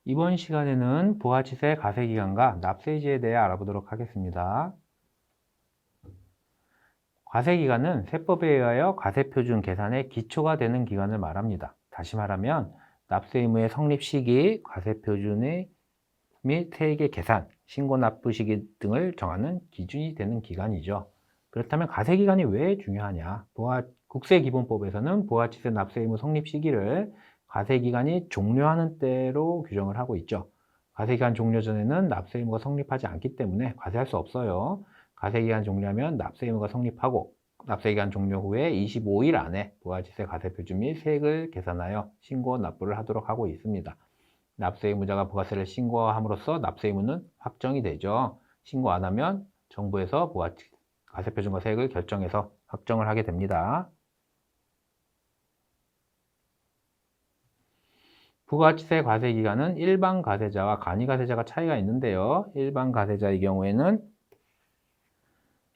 이번 시간에는 부가치세 과세기간과 납세지에 대해 알아보도록 하겠습니다. 과세기간은 세법에 의하여 과세표준 계산의 기초가 되는 기간을 말합니다. 다시 말하면 납세의무의 성립 시기, 과세표준의 및 세액의 계산, 신고 납부 시기 등을 정하는 기준이 되는 기간이죠. 그렇다면 과세기간이 왜 중요하냐? 국세기본법에서는 부가치세 납세의무 성립 시기를 과세기간이 종료하는 때로 규정을 하고 있죠. 과세기간 종료 전에는 납세의무가 성립하지 않기 때문에 과세할 수 없어요. 과세기간 종료하면 납세의무가 성립하고 납세기간 종료 후에 25일 안에 부가치세 과세표준 및 세액을 계산하여 신고 납부를 하도록 하고 있습니다. 납세의무자가 부가세를 신고함으로써 납세의무는 확정이 되죠. 신고 안 하면 정부에서 과세표준과 세액을 결정해서 확정을 하게 됩니다. 부가치세 과세기간은 일반 과세자와 간이 과세자가 차이가 있는데요. 일반 과세자의 경우에는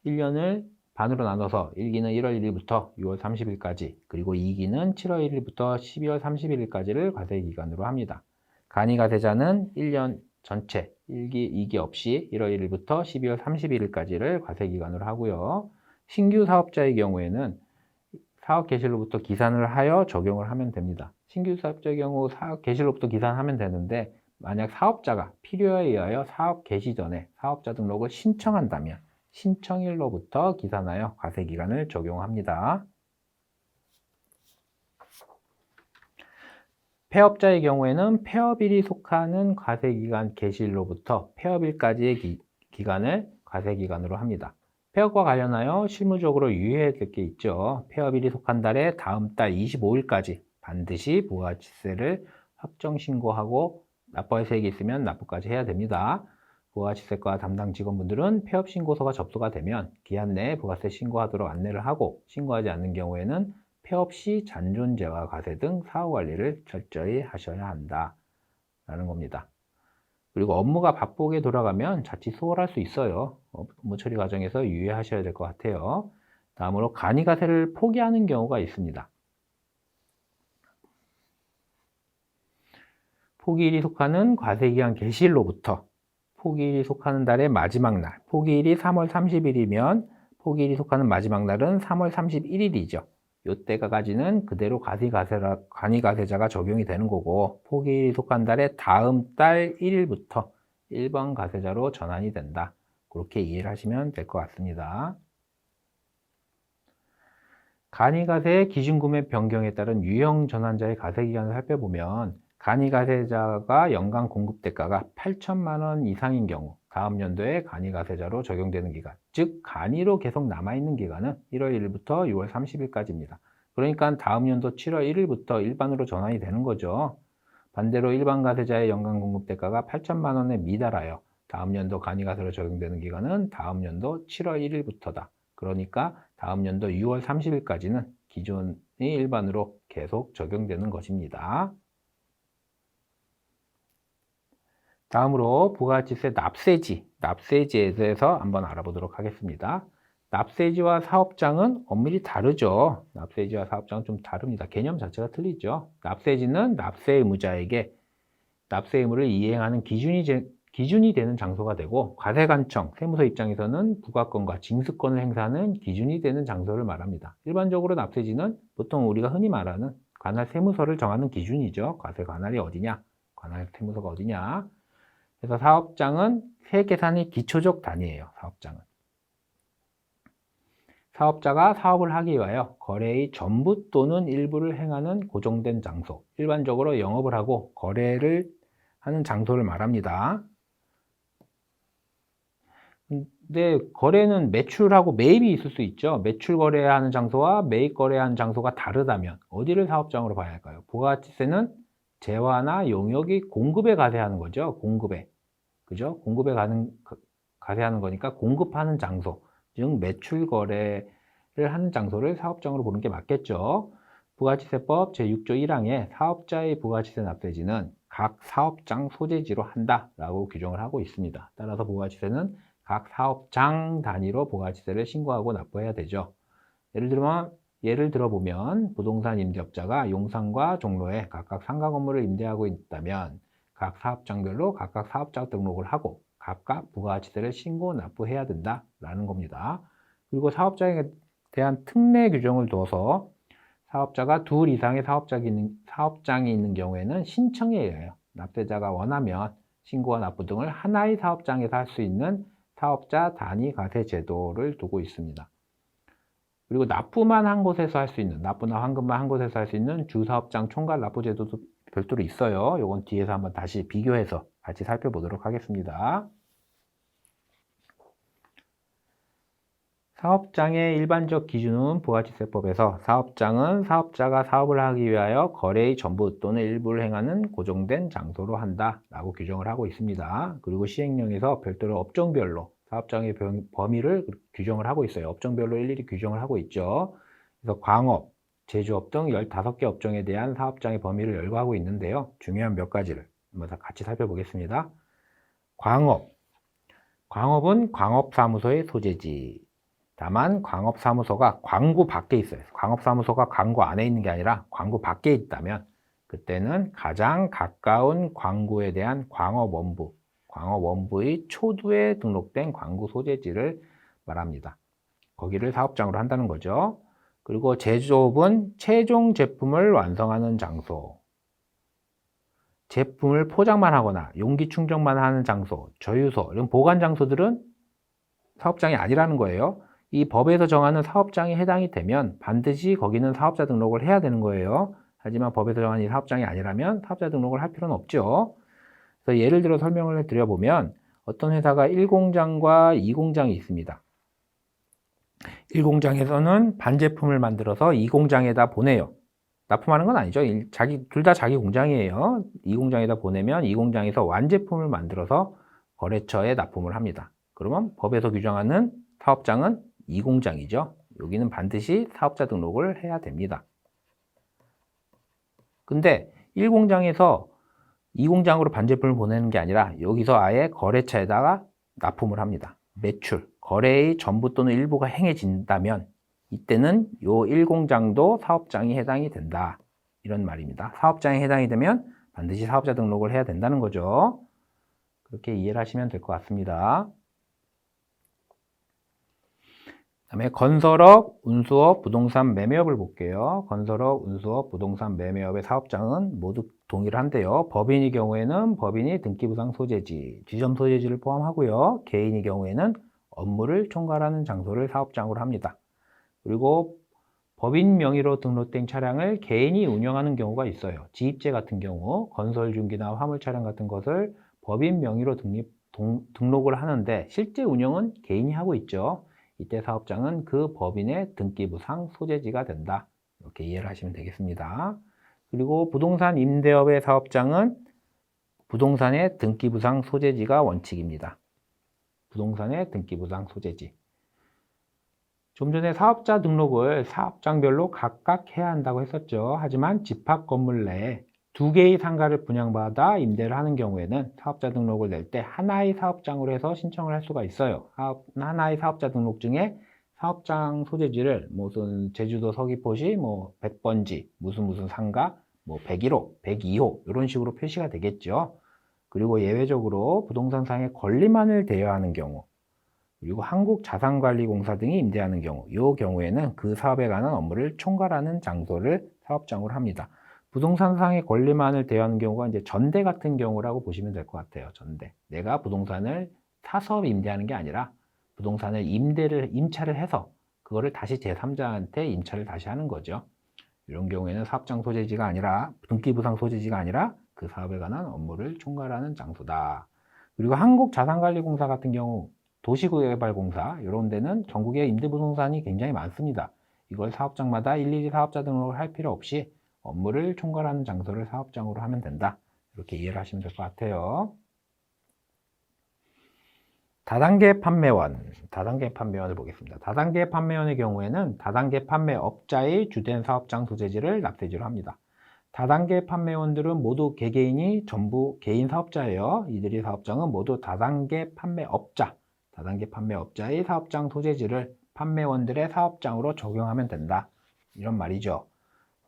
1년을 반으로 나눠서 1기는 1월 1일부터 6월 30일까지, 그리고 2기는 7월 1일부터 12월 31일까지를 과세기간으로 합니다. 간이 과세자는 1년 전체 1기, 2기 없이 1월 1일부터 12월 31일까지를 과세기간으로 하고요. 신규 사업자의 경우에는 사업 개시로부터 기산을 하여 적용을 하면 됩니다. 신규 사업자의 경우 사업 개시로부터 기산하면 되는데, 만약 사업자가 필요에 의하여 사업 개시 전에 사업자 등록을 신청한다면 신청일로부터 기산하여 과세기간을 적용합니다. 폐업자의 경우에는 폐업일이 속하는 과세기간 개시일로부터 폐업일까지의 기간을 과세기간으로 합니다. 폐업과 관련하여 실무적으로 유의해야 될 게 있죠. 폐업일이 속한 달의 다음 달 25일까지 반드시 부가치세를 확정 신고하고 납부할 세액이 있으면 납부까지 해야 됩니다. 부가치세과 담당 직원분들은 폐업 신고서가 접수가 되면 기한 내에 부가세 신고하도록 안내를 하고, 신고하지 않는 경우에는 폐업 시 잔존재와 과세 등 사후 관리를 철저히 하셔야 한다라는 겁니다. 그리고 업무가 바쁘게 돌아가면 자칫 소홀할 수 있어요. 업무 처리 과정에서 유의하셔야 될 것 같아요. 다음으로 간이과세를 포기하는 경우가 있습니다. 포기일이 속하는 과세기간 개시일로부터 포기일이 속하는 달의 마지막 날, 포기일이 3월 30일이면 포기일이 속하는 마지막 날은 3월 31일이죠. 이때까지는 그대로 간이과세자가 적용이 되는 거고, 포기일이 속한 달의 다음 달 1일부터 일반 과세자로 전환이 된다. 그렇게 이해를 하시면 될 것 같습니다. 간이과세의 기준금액 변경에 따른 유형 전환자의 과세기간을 살펴보면, 간이과세자가 연간 공급대가가 8천만 원 이상인 경우 다음 연도에 간이과세자로 적용되는 기간, 즉 간이로 계속 남아있는 기간은 1월 1일부터 6월 30일까지입니다. 그러니까 다음 연도 7월 1일부터 일반으로 전환이 되는 거죠. 반대로 일반 과세자의 연간 공급대가가 8천만 원에 미달하여 다음 연도 간이과세로 적용되는 기간은 다음 연도 7월 1일부터다. 그러니까 다음 연도 6월 30일까지는 기존이 일반으로 계속 적용되는 것입니다. 다음으로 부가가치세 납세지에 대해서 한번 알아보도록 하겠습니다. 납세지와 사업장은 엄밀히 다르죠. 납세지와 사업장은 좀 다릅니다. 개념 자체가 틀리죠. 납세지는 납세의무자에게 납세의무를 이행하는 기준이 되는 장소가 되고, 과세관청, 세무서 입장에서는 부과권과 징수권을 행사하는 기준이 되는 장소를 말합니다. 일반적으로 납세지는 보통 우리가 흔히 말하는 관할 세무서를 정하는 기준이죠. 과세 관할이 어디냐, 관할 세무서가 어디냐. 그래서 사업장은 세계산의 기초적 단위예요. 사업자가 사업을 하기 위하여 거래의 전부 또는 일부를 행하는 고정된 장소, 일반적으로 영업을 하고 거래를 하는 장소를 말합니다. 근데 거래는 매출하고 매입이 있을 수 있죠. 매출 거래하는 장소와 매입 거래하는 장소가 다르다면 어디를 사업장으로 봐야 할까요? 부가가치세는 재화나 용역이 공급에 과세하는 거죠. 공급에. 그죠? 공급에 과세하는 거니까 공급하는 장소, 즉 매출 거래를 하는 장소를 사업장으로 보는 게 맞겠죠. 부가가치세법 제6조 1항에 사업자의 부가가치세 납세지는 각 사업장 소재지로 한다라고 규정을 하고 있습니다. 따라서 부가가치세는 각 사업장 단위로 부가가치세를 신고하고 납부해야 되죠. 예를 들어보면 부동산 임대업자가 용산과 종로에 각각 상가 건물을 임대하고 있다면 각 사업장별로 각각 사업자 등록을 하고 각각 부가가치세를 신고 납부해야 된다라는 겁니다. 그리고 사업장에 대한 특례 규정을 둬서 사업자가 둘 이상의 사업장이 있는 경우에는 신청에 의하여 납세자가 원하면 신고와 납부 등을 하나의 사업장에서 할 수 있는 사업자 단위 과세 제도를 두고 있습니다. 그리고 납부만 한 곳에서 할 수 있는, 납부나 환급만 한 곳에서 할 수 있는 주사업장 총괄 납부 제도도 별도로 있어요. 이건 뒤에서 한번 다시 비교해서 같이 살펴보도록 하겠습니다. 사업장의 일반적 기준은 부가가치세법에서 사업장은 사업자가 사업을 하기 위하여 거래의 전부 또는 일부를 행하는 고정된 장소로 한다 라고 규정을 하고 있습니다. 그리고 시행령에서 별도로 업종별로 사업장의 범위를 규정을 하고 있어요. 업종별로 일일이 규정을 하고 있죠. 그래서 광업, 제조업 등 15개 업종에 대한 사업장의 범위를 열거하고 있는데요. 중요한 몇 가지를 한번 다 같이 살펴보겠습니다. 광업은 광업사무소의 소재지. 다만 광업사무소가 광구 밖에 있어요. 광업사무소가 광구 안에 있는 게 아니라 광구 밖에 있다면 그때는 가장 가까운 광구에 대한 광업원부의 초두에 등록된 광구 소재지를 말합니다. 거기를 사업장으로 한다는 거죠. 그리고 제조업은 최종 제품을 완성하는 장소, 제품을 포장만 하거나 용기 충전만 하는 장소, 저유소 이런 보관 장소들은 사업장이 아니라는 거예요. 이 법에서 정하는 사업장에 해당이 되면 반드시 거기는 사업자 등록을 해야 되는 거예요. 하지만 법에서 정한 이 사업장이 아니라면 사업자 등록을 할 필요는 없죠. 그래서 예를 들어 설명을 드려보면 어떤 회사가 1공장과 2공장이 있습니다. 1공장에서는 반제품을 만들어서 2공장에다 보내요. 납품하는 건 아니죠. 둘 다 자기 공장이에요. 2공장에다 보내면 2공장에서 완제품을 만들어서 거래처에 납품을 합니다. 그러면 법에서 규정하는 사업장은 2공장이죠. 여기는 반드시 사업자 등록을 해야 됩니다. 근데 1공장에서 2공장으로 반제품을 보내는 게 아니라 여기서 아예 거래처에다가 납품을 합니다. 매출, 거래의 전부 또는 일부가 행해진다면 이때는 요 1공장도 사업장이 해당이 된다. 이런 말입니다. 사업장에 해당이 되면 반드시 사업자 등록을 해야 된다는 거죠. 그렇게 이해를 하시면 될 것 같습니다. 그다음에 건설업, 운수업, 부동산 매매업을 볼게요. 건설업, 운수업, 부동산 매매업의 사업장은 모두 동일한데요. 법인의 경우에는 법인이 등기부상 소재지, 지점 소재지를 포함하고요. 개인의 경우에는 업무를 총괄하는 장소를 사업장으로 합니다. 그리고 법인 명의로 등록된 차량을 개인이 운영하는 경우가 있어요. 지입재 같은 경우, 건설중기나 화물차량 같은 것을 법인 명의로 등록을 하는데 실제 운영은 개인이 하고 있죠. 이때 사업장은 그 법인의 등기부상 소재지가 된다. 이렇게 이해를 하시면 되겠습니다. 그리고 부동산 임대업의 사업장은 부동산의 등기부상 소재지가 원칙입니다. 부동산의 등기부상 소재지. 좀 전에 사업자 등록을 사업장별로 각각 해야 한다고 했었죠. 하지만 집합 건물 내에 2개의 상가를 분양받아 임대를 하는 경우에는 사업자 등록을 낼 때 하나의 사업장으로 해서 신청을 할 수가 있어요. 하나의 사업자 등록증에 사업장 소재지를 무슨 제주도 서귀포시 100번지 무슨 상가 101호, 102호 이런 식으로 표시가 되겠죠. 그리고 예외적으로 부동산상의 권리만을 대여하는 경우 그리고 한국자산관리공사 등이 임대하는 경우 이 경우에는 그 사업에 관한 업무를 총괄하는 장소를 사업장으로 합니다. 부동산상의 권리만을 대여하는 경우가 이제 전대 같은 경우라고 보시면 될 것 같아요. 전대. 내가 부동산을 사서 임대하는 게 아니라 부동산을 임차를 해서 그거를 다시 제3자한테 임차를 다시 하는 거죠. 이런 경우에는 사업장 소재지가 아니라 등기부상 소재지가 아니라 그 사업에 관한 업무를 총괄하는 장소다. 그리고 한국자산관리공사 같은 경우 도시개발공사 이런 데는 전국에 임대부동산이 굉장히 많습니다. 이걸 사업장마다 일일이 사업자 등록을 할 필요 없이 업무를 총괄하는 장소를 사업장으로 하면 된다. 이렇게 이해를 하시면 될 것 같아요. 다단계 판매원을 보겠습니다. 다단계 판매원의 경우에는 다단계 판매업자의 주된 사업장 소재지를 납세지로 합니다. 다단계 판매원들은 모두 개개인이 전부 개인 사업자예요. 이들의 사업장은 모두 다단계 판매업자의 사업장 소재지를 판매원들의 사업장으로 적용하면 된다. 이런 말이죠.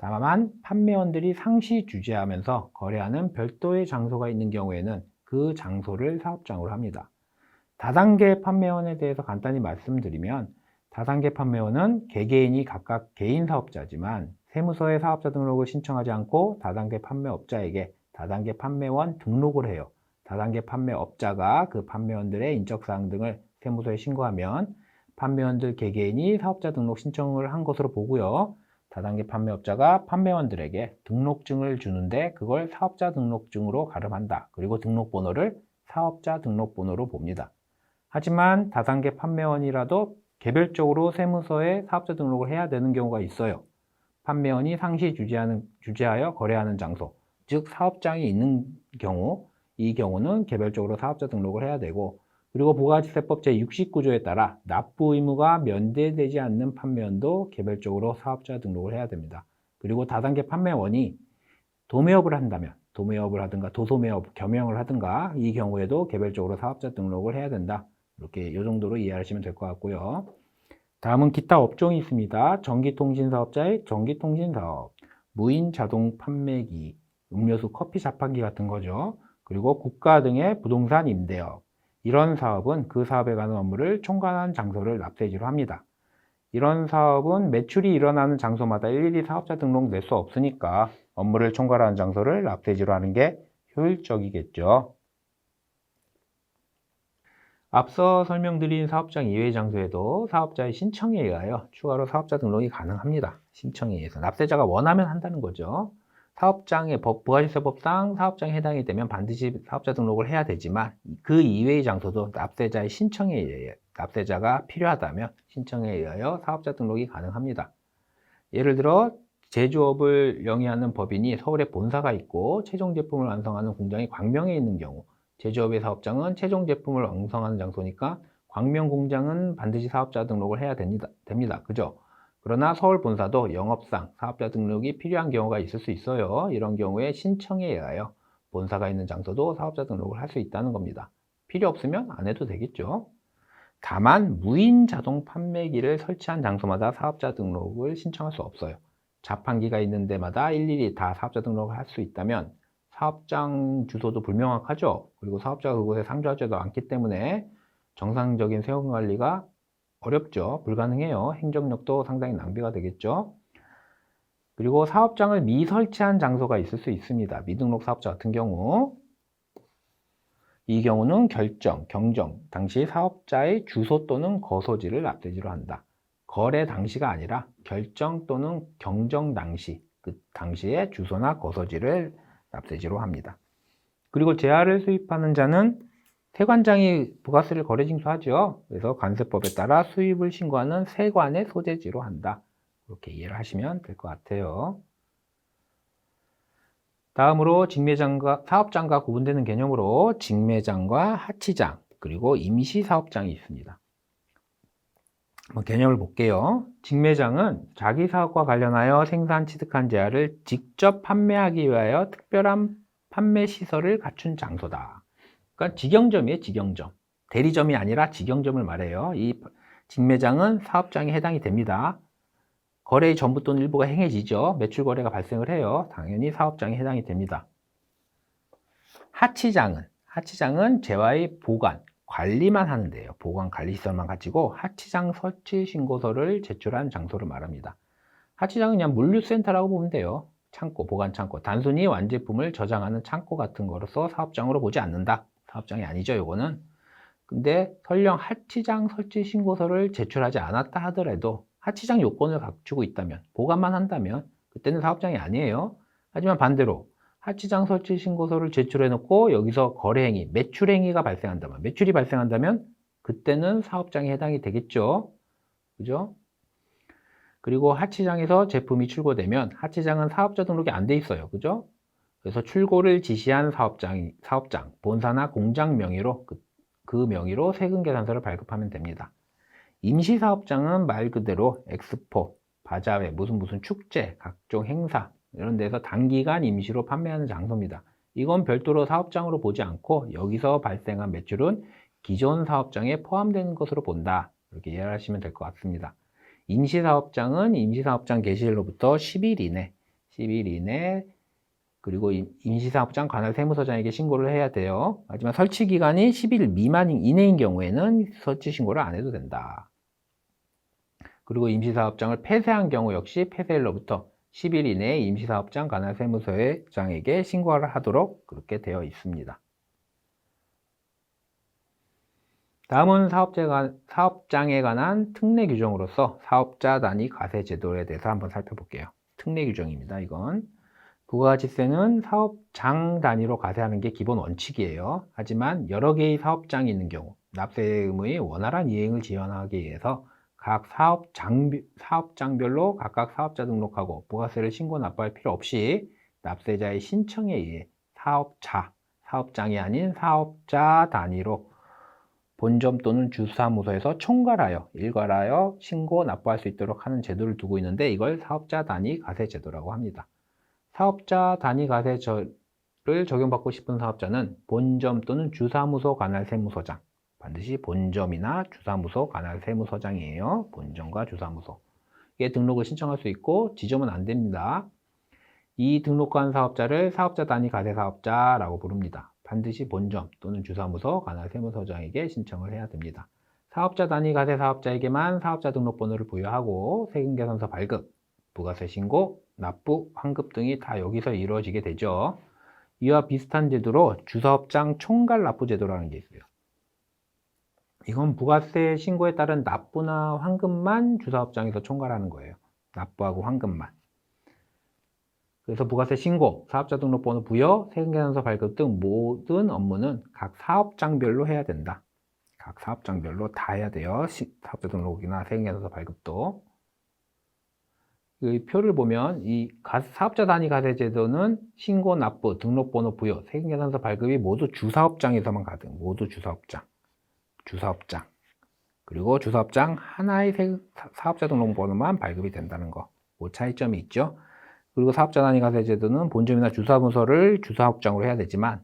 다만 판매원들이 상시 주재하면서 거래하는 별도의 장소가 있는 경우에는 그 장소를 사업장으로 합니다. 다단계 판매원에 대해서 간단히 말씀드리면, 다단계 판매원은 개개인이 각각 개인 사업자지만 세무서에 사업자 등록을 신청하지 않고 다단계 판매업자에게 다단계 판매원 등록을 해요. 다단계 판매업자가 그 판매원들의 인적사항 등을 세무서에 신고하면 판매원들 개개인이 사업자 등록 신청을 한 것으로 보고요. 다단계 판매업자가 판매원들에게 등록증을 주는데 그걸 사업자 등록증으로 가름한다. 그리고 등록번호를 사업자 등록번호로 봅니다. 하지만 다단계 판매원이라도 개별적으로 세무서에 사업자 등록을 해야 되는 경우가 있어요. 판매원이 상시 주재하여 거래하는 장소, 즉 사업장이 있는 경우, 이 경우는 개별적으로 사업자 등록을 해야 되고, 그리고 부가가치세법 제69조에 따라 납부 의무가 면제되지 않는 판매원도 개별적으로 사업자 등록을 해야 됩니다. 그리고 다단계 판매원이 도매업을 한다면, 도매업을 하든가 도소매업, 겸용을 하든가, 이 경우에도 개별적으로 사업자 등록을 해야 된다. 이렇게 이 정도로 이해하시면 될 것 같고요. 다음은 기타 업종이 있습니다. 전기통신사업자의 전기통신사업, 무인 자동 판매기, 음료수 커피 자판기 같은 거죠. 그리고 국가 등의 부동산 임대업, 이런 사업은 그 사업에 관한 업무를 총괄하는 장소를 납세지로 합니다. 이런 사업은 매출이 일어나는 장소마다 일일이 사업자 등록 낼 수 없으니까 업무를 총괄하는 장소를 납세지로 하는 게 효율적이겠죠. 앞서 설명드린 사업장 이외의 장소에도 사업자의 신청에 의하여 추가로 사업자 등록이 가능합니다. 신청에 의해서 납세자가 원하면 한다는 거죠. 사업장의 부가세법상 사업장에 해당이 되면 반드시 사업자 등록을 해야 되지만 그 이외의 장소도 납세자의 신청에 의해 납세자가 필요하다면 신청에 의하여 사업자 등록이 가능합니다. 예를 들어 제조업을 영위하는 법인이 서울에 본사가 있고 최종 제품을 완성하는 공장이 광명에 있는 경우, 제조업의 사업장은 최종 제품을 완성하는 장소니까 광명 공장은 반드시 사업자 등록을 해야 됩니다. 그죠? 그러나 서울 본사도 영업상 사업자 등록이 필요한 경우가 있을 수 있어요. 이런 경우에 신청에 의하여 본사가 있는 장소도 사업자 등록을 할 수 있다는 겁니다. 필요 없으면 안 해도 되겠죠. 다만 무인 자동 판매기를 설치한 장소마다 사업자 등록을 신청할 수 없어요. 자판기가 있는 데마다 일일이 다 사업자 등록을 할 수 있다면 사업장 주소도 불명확하죠. 그리고 사업자가 그곳에 상주하지도 않기 때문에 정상적인 세금 관리가 어렵죠. 불가능해요. 행정력도 상당히 낭비가 되겠죠. 그리고 사업장을 미설치한 장소가 있을 수 있습니다. 미등록 사업자 같은 경우, 이 경우는 경정 당시 사업자의 주소 또는 거소지를 납세지로 한다. 거래 당시가 아니라 결정 또는 경정 당시, 그 당시의 주소나 거소지를 납세지로 합니다. 그리고 재화를 수입하는 자는 세관장이 부가세를 거래 징수하죠. 그래서 관세법에 따라 수입을 신고하는 세관의 소재지로 한다. 이렇게 이해를 하시면 될 것 같아요. 다음으로 직매장과 사업장과 구분되는 개념으로 직매장과 하치장, 그리고 임시사업장이 있습니다. 개념을 볼게요. 직매장은 자기 사업과 관련하여 생산 취득한 재화를 직접 판매하기 위하여 특별한 판매 시설을 갖춘 장소다. 그러니까 직영점이에요. 직영점. 대리점이 아니라 직영점을 말해요. 이 직매장은 사업장에 해당이 됩니다. 거래의 전부 또는 일부가 행해지죠. 매출 거래가 발생을 해요. 당연히 사업장에 해당이 됩니다. 하치장은 재화의 보관, 관리만 하는 데예요. 보관 관리 시설만 가지고 하치장 설치 신고서를 제출한 장소를 말합니다. 하치장은 그냥 물류센터라고 보면 돼요. 창고, 보관 창고. 단순히 완제품을 저장하는 창고 같은 거로서 사업장으로 보지 않는다. 사업장이 아니죠, 요거는. 근데 설령 하치장 설치 신고서를 제출하지 않았다 하더라도 하치장 요건을 갖추고 있다면, 보관만 한다면 그때는 사업장이 아니에요. 하지만 반대로 하치장 설치 신고서를 제출해 놓고 여기서 거래행위, 매출행위가 발생한다면, 매출이 발생한다면 그때는 사업장에 해당이 되겠죠. 그죠? 그리고 하치장에서 제품이 출고되면 하치장은 사업자 등록이 안 돼 있어요. 그죠? 그래서 출고를 지시한 사업장, 본사나 공장 명의로 그 명의로 세금계산서를 발급하면 됩니다. 임시사업장은 말 그대로 엑스포, 바자회, 무슨 축제, 각종 행사 이런 데서 단기간 임시로 판매하는 장소입니다. 이건 별도로 사업장으로 보지 않고 여기서 발생한 매출은 기존 사업장에 포함되는 것으로 본다. 이렇게 이해하시면 될 것 같습니다. 임시사업장은 임시사업장 개시일로부터 10일 이내, 10일 이내 그리고 임시사업장 관할 세무서장에게 신고를 해야 돼요. 하지만 설치 기간이 10일 미만 이내인 경우에는 설치 신고를 안 해도 된다. 그리고 임시사업장을 폐쇄한 경우 역시 폐쇄일로부터 10일 이내에 임시사업장 관할 세무서장에게 신고를 하도록 그렇게 되어 있습니다. 다음은 사업장에 관한 특례 규정으로서 사업자 단위 과세 제도에 대해서 한번 살펴볼게요. 특례 규정입니다. 이건 부가가치세는 사업장 단위로 과세하는 게 기본 원칙이에요. 하지만 여러 개의 사업장이 있는 경우 납세 의무의 원활한 이행을 지원하기 위해서 각 사업장별로 각각 사업자 등록하고 부가세를 신고 납부할 필요 없이 납세자의 신청에 의해 사업장이 아닌 사업자 단위로 본점 또는 주사무소에서 총괄하여 일괄하여 신고 납부할 수 있도록 하는 제도를 두고 있는데 이걸 사업자 단위 과세 제도라고 합니다. 사업자 단위 과세를 적용받고 싶은 사업자는 본점 또는 주사무소 관할 세무서장, 반드시 본점이나 주사무소 관할 세무서장이에요. 본점과 주사무소에 등록을 신청할 수 있고 지점은 안 됩니다. 이 등록한 사업자를 사업자 단위 과세 사업자라고 부릅니다. 반드시 본점 또는 주사무소 관할 세무서장에게 신청을 해야 됩니다. 사업자 단위 과세 사업자에게만 사업자 등록번호를 부여하고 세금계산서 발급, 부가세 신고, 납부, 환급 등이 다 여기서 이루어지게 되죠. 이와 비슷한 제도로 주사업장 총괄 납부 제도라는 게 있어요. 이건 부가세 신고에 따른 납부나 환급만 주사업장에서 총괄하는 거예요. 납부하고 환급만. 그래서 부가세 신고, 사업자 등록번호 부여, 세금계산서 발급 등 모든 업무는 각 사업장별로 해야 된다. 각 사업장별로 다 해야 돼요. 사업자 등록이나 세금계산서 발급도. 이 표를 보면 이 사업자 단위 과세 제도는 신고, 납부, 등록번호 부여, 세금계산서 발급이 모두 주사업장에서만 가능. 모두 주사업장. 그리고 주사업장 하나의 사업자 등록번호만 발급이 된다는 거. 그 차이점이 있죠. 그리고 사업자 단위 과세 제도는 본점이나 주사무소를 주사업장으로 해야 되지만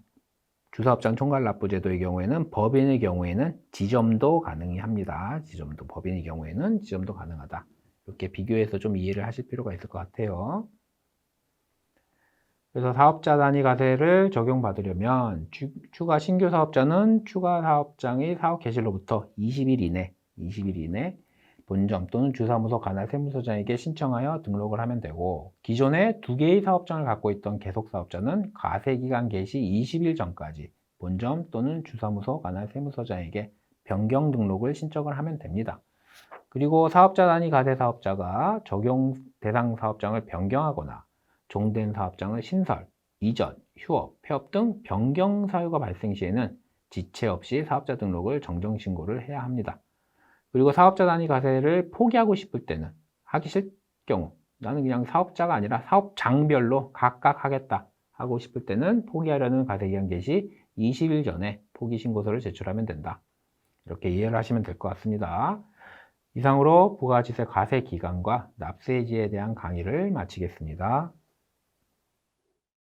주사업장 총괄 납부 제도의 경우에는 법인의 경우에는 지점도 가능합니다. 법인의 경우에는 지점도 가능하다. 이렇게 비교해서 좀 이해를 하실 필요가 있을 것 같아요. 그래서 사업자 단위 과세를 적용받으려면 추가 신규 사업자는 추가 사업장의 사업 개시로부터 20일 이내 본점 또는 주사무소 관할 세무서장에게 신청하여 등록을 하면 되고 기존에 2개의 사업장을 갖고 있던 계속 사업자는 과세기간 개시 20일 전까지 본점 또는 주사무소 관할 세무서장에게 변경 등록을 신청을 하면 됩니다. 그리고 사업자 단위 과세 사업자가 적용 대상 사업장을 변경하거나 종된 사업장을 신설, 이전, 휴업, 폐업 등 변경 사유가 발생 시에는 지체 없이 사업자 등록을 정정 신고를 해야 합니다. 그리고 사업자 단위 과세를 포기하고 싶을 때는 하기 싫을 경우 나는 그냥 사업자가 아니라 사업장별로 각각 하겠다 하고 싶을 때는 포기하려는 과세기간 개시 20일 전에 포기 신고서를 제출하면 된다. 이렇게 이해를 하시면 될 것 같습니다. 이상으로 부가가치세 과세 기간과 납세지에 대한 강의를 마치겠습니다.